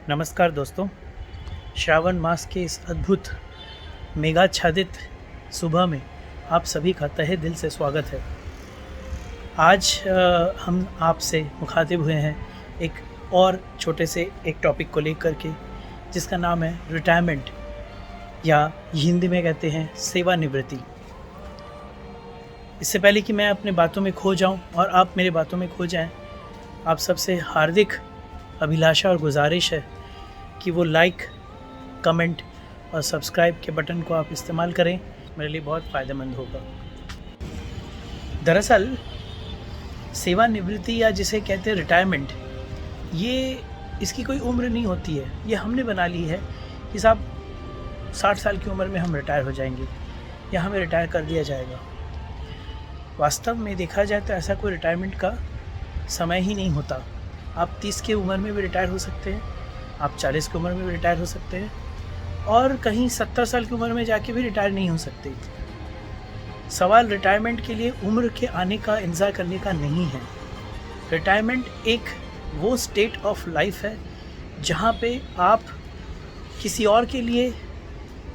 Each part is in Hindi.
नमस्कार दोस्तों, श्रावण मास के इस अद्भुत मेघाच्छादित सुबह में आप सभी का तहे दिल से स्वागत है। आज हम आपसे मुखातिब हुए हैं एक और छोटे से एक टॉपिक को लेकर के, जिसका नाम है रिटायरमेंट, या हिंदी में कहते हैं सेवानिवृत्ति। इससे पहले कि मैं अपने बातों में खो जाऊं और आप मेरे बातों में खो जाएं, आप सबसे हार्दिक अभिलाषा और गुजारिश है कि वो लाइक, कमेंट और सब्सक्राइब के बटन को आप इस्तेमाल करें। मेरे लिए बहुत फ़ायदेमंद होगा। दरअसल सेवानिवृत्ति या जिसे कहते हैं रिटायरमेंट, ये इसकी कोई उम्र नहीं होती है। ये हमने बना ली है कि साहब 60 साल की उम्र में हम रिटायर हो जाएंगे या हमें रिटायर कर दिया जाएगा। वास्तव में देखा जाए तो ऐसा कोई रिटायरमेंट का समय ही नहीं होता। आप 30 की उम्र में भी रिटायर हो सकते हैं, आप 40 की उम्र में भी रिटायर हो सकते हैं, और कहीं 70 साल की उम्र में जाके भी रिटायर नहीं हो सकते। सवाल रिटायरमेंट के लिए उम्र के आने का इंतज़ार करने का नहीं है। रिटायरमेंट एक वो स्टेट ऑफ लाइफ है जहाँ पे आप किसी और के लिए,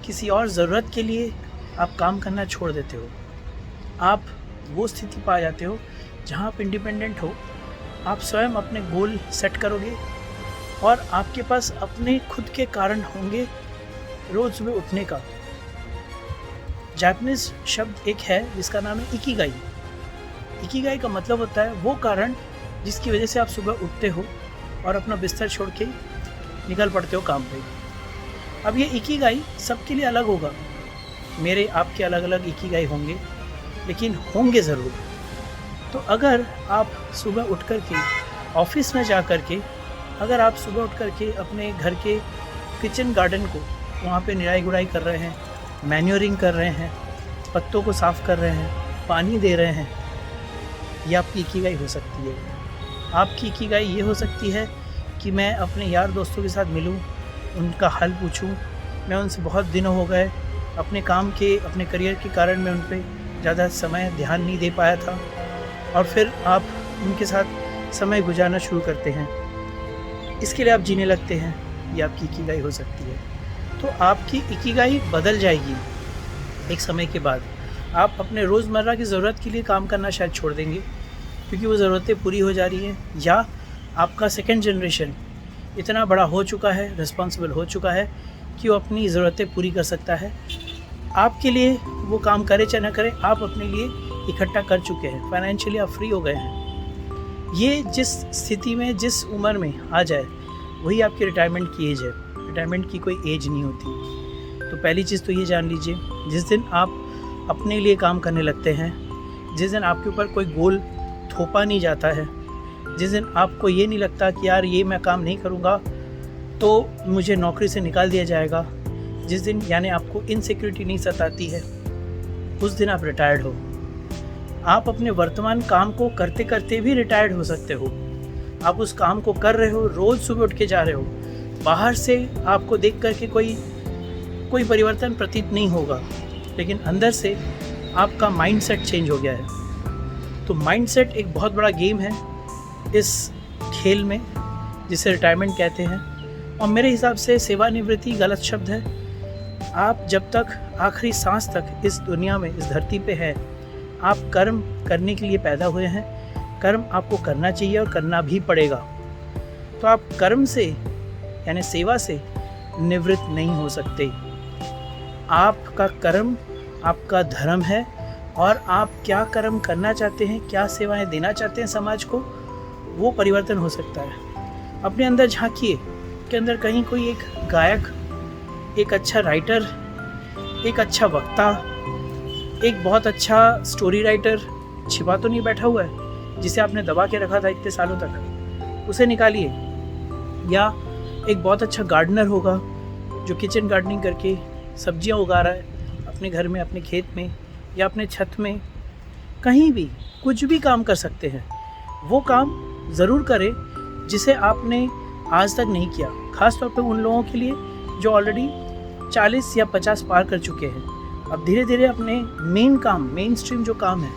किसी और ज़रूरत के लिए आप काम करना छोड़ देते हो। आप वो स्थिति पा जाते हो जहाँ आप इंडिपेंडेंट हो। आप स्वयं अपने गोल सेट करोगे और आपके पास अपने खुद के कारण होंगे रोज़ सुबह उठने का। जापानीज़ शब्द एक है जिसका नाम है इकिगाई। इकिगाई का मतलब होता है वो कारण जिसकी वजह से आप सुबह उठते हो और अपना बिस्तर छोड़ के निकल पड़ते हो काम पे। अब ये इकिगाई सबके लिए अलग होगा। मेरे आपके अलग अलग इकिगाई होंगे, लेकिन होंगे ज़रूर। तो अगर आप सुबह उठ कर के ऑफिस में जा कर के, अगर आप सुबह उठ कर के अपने घर के किचन गार्डन को वहाँ पे निराई गुड़ाई कर रहे हैं, मैन्योरिंग कर रहे हैं, पत्तों को साफ़ कर रहे हैं, पानी दे रहे हैं, ये आपकी इकिगाई हो सकती है। आपकी इकिगाई ये हो सकती है कि मैं अपने यार दोस्तों के साथ मिलूँ, उनका हाल पूछूँ। मैं उनसे बहुत दिनों हो गए, अपने काम के, अपने करियर के कारण मैं उन पर ज़्यादा समय ध्यान नहीं दे पाया था, और फिर आप उनके साथ समय गुजारना शुरू करते हैं। इसके लिए आप जीने लगते हैं। ये आपकी इकिगाई हो सकती है। तो आपकी इकिगाई बदल जाएगी एक समय के बाद। आप अपने रोज़मर्रा की ज़रूरत के लिए काम करना शायद छोड़ देंगे क्योंकि वो ज़रूरतें पूरी हो जा रही हैं, या आपका सेकंड जनरेशन इतना बड़ा हो चुका है, रिस्पॉन्सिबल हो चुका है कि वो अपनी ज़रूरतें पूरी कर सकता है। आपके लिए वो काम करे चाहे ना करे, आप अपने लिए इकट्ठा कर चुके हैं, फाइनेंशियली आप फ्री हो गए हैं। ये जिस स्थिति में, जिस उम्र में आ जाए, वही आपकी रिटायरमेंट की एज है। रिटायरमेंट की कोई एज नहीं होती। तो पहली चीज़ तो ये जान लीजिए, जिस दिन आप अपने लिए काम करने लगते हैं, जिस दिन आपके ऊपर कोई गोल थोपा नहीं जाता है, जिस दिन आपको ये नहीं लगता कि यार ये मैं काम नहीं करूँगा तो मुझे नौकरी से निकाल दिया जाएगा, जिस दिन यानी आपको इनसिक्योरिटी नहीं सताती है, उस दिन आप रिटायर्ड हो। आप अपने वर्तमान काम को करते करते भी रिटायर्ड हो सकते हो। आप उस काम को कर रहे हो, रोज़ सुबह उठ के जा रहे हो। बाहर से आपको देख करके कोई परिवर्तन प्रतीत नहीं होगा, लेकिन अंदर से आपका माइंडसेट चेंज हो गया है। तो माइंडसेट एक बहुत बड़ा गेम है इस खेल में, जिसे रिटायरमेंट कहते हैं। और मेरे हिसाब से सेवानिवृत्ति गलत शब्द है। आप जब तक आखिरी सांस तक इस दुनिया में, इस धरती पे हैं, आप कर्म करने के लिए पैदा हुए हैं। कर्म आपको करना चाहिए और करना भी पड़ेगा। तो आप कर्म से यानी सेवा से निवृत्त नहीं हो सकते। आपका कर्म आपका धर्म है, और आप क्या कर्म करना चाहते हैं, क्या सेवाएं देना चाहते हैं समाज को, वो परिवर्तन हो सकता है। अपने अंदर झांकिए कि अंदर कहीं कोई एक गायक, एक अच्छा राइटर, एक अच्छा वक्ता, एक बहुत अच्छा स्टोरी राइटर छिपा तो नहीं बैठा हुआ है जिसे आपने दबा के रखा था इतने सालों तक, उसे निकालिए। या एक बहुत अच्छा गार्डनर होगा जो किचन गार्डनिंग करके सब्जियां उगा रहा है अपने घर में, अपने खेत में, या अपने छत में, कहीं भी कुछ भी काम कर सकते हैं। वो काम ज़रूर करें जिसे आपने आज तक नहीं किया। ख़ास तौर पे उन लोगों के लिए जो ऑलरेडी 40 या 50 पार कर चुके हैं। अब धीरे धीरे अपने मेन काम, मेन स्ट्रीम जो काम है,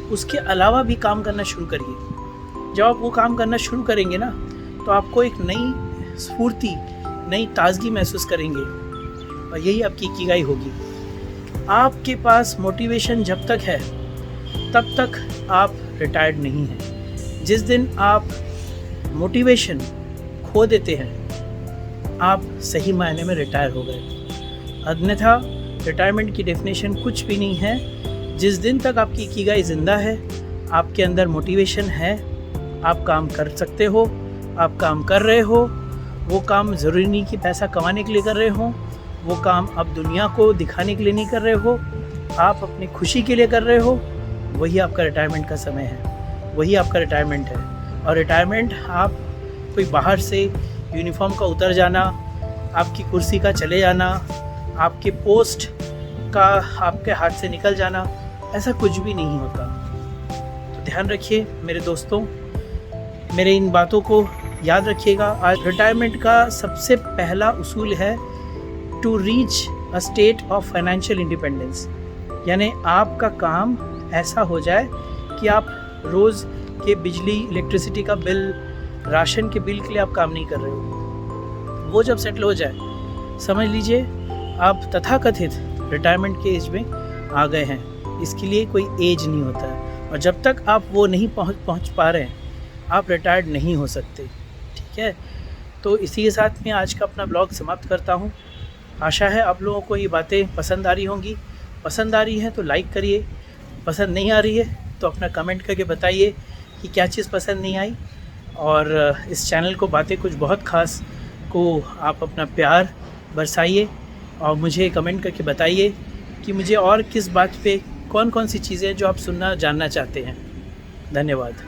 उसके अलावा भी काम करना शुरू करिए। जब आप वो काम करना शुरू करेंगे ना, तो आपको एक नई स्फूर्ति, नई ताजगी महसूस करेंगे और यही आपकी इकिगाई होगी। आपके पास मोटिवेशन जब तक है तब तक आप रिटायर्ड नहीं हैं। जिस दिन आप मोटिवेशन खो देते हैं आप सही मायने में रिटायर हो गए। अन्यथा रिटायरमेंट की डेफिनेशन कुछ भी नहीं है। जिस दिन तक आपकी इकिगाई ज़िंदा है, आपके अंदर मोटिवेशन है, आप काम कर सकते हो, आप काम कर रहे हो। वो काम ज़रूरी नहीं कि पैसा कमाने के लिए कर रहे हो, वो काम आप दुनिया को दिखाने के लिए नहीं कर रहे हो, आप अपनी खुशी के लिए कर रहे हो। वही आपका रिटायरमेंट का समय है, वही आपका रिटायरमेंट है। और रिटायरमेंट आप कोई बाहर से यूनिफॉर्म का उतर जाना, आपकी कुर्सी का चले जाना, आपके पोस्ट का आपके हाथ से निकल जाना, ऐसा कुछ भी नहीं होता। तो ध्यान रखिए मेरे दोस्तों, मेरे इन बातों को याद रखिएगा। आज रिटायरमेंट का सबसे पहला उसूल है to reach a state of financial independence, यानी आपका काम ऐसा हो जाए कि आप रोज़ के बिजली इलेक्ट्रिसिटी का बिल, राशन के बिल के लिए आप काम नहीं कर रहे हो। वो जब सेटल हो जाए समझ लीजिए आप तथाकथित रिटायरमेंट के एज में आ गए हैं। इसके लिए कोई एज नहीं होता है और जब तक आप वो नहीं पहुंच पा रहे हैं आप रिटायर्ड नहीं हो सकते। ठीक है, तो इसी के साथ मैं आज का अपना ब्लॉग समाप्त करता हूं। आशा है आप लोगों को ये बातें पसंद आ रही होंगी। पसंद आ रही है तो लाइक करिए, पसंद नहीं आ रही है तो अपना कमेंट करके बताइए कि क्या चीज़ पसंद नहीं आई। और इस चैनल को बातें कुछ बहुत ख़ास को आप अपना प्यार बरसाइए और मुझे कमेंट करके बताइए कि मुझे और किस बात पे कौन कौन सी चीज़ें जो आप सुनना जानना चाहते हैं। धन्यवाद।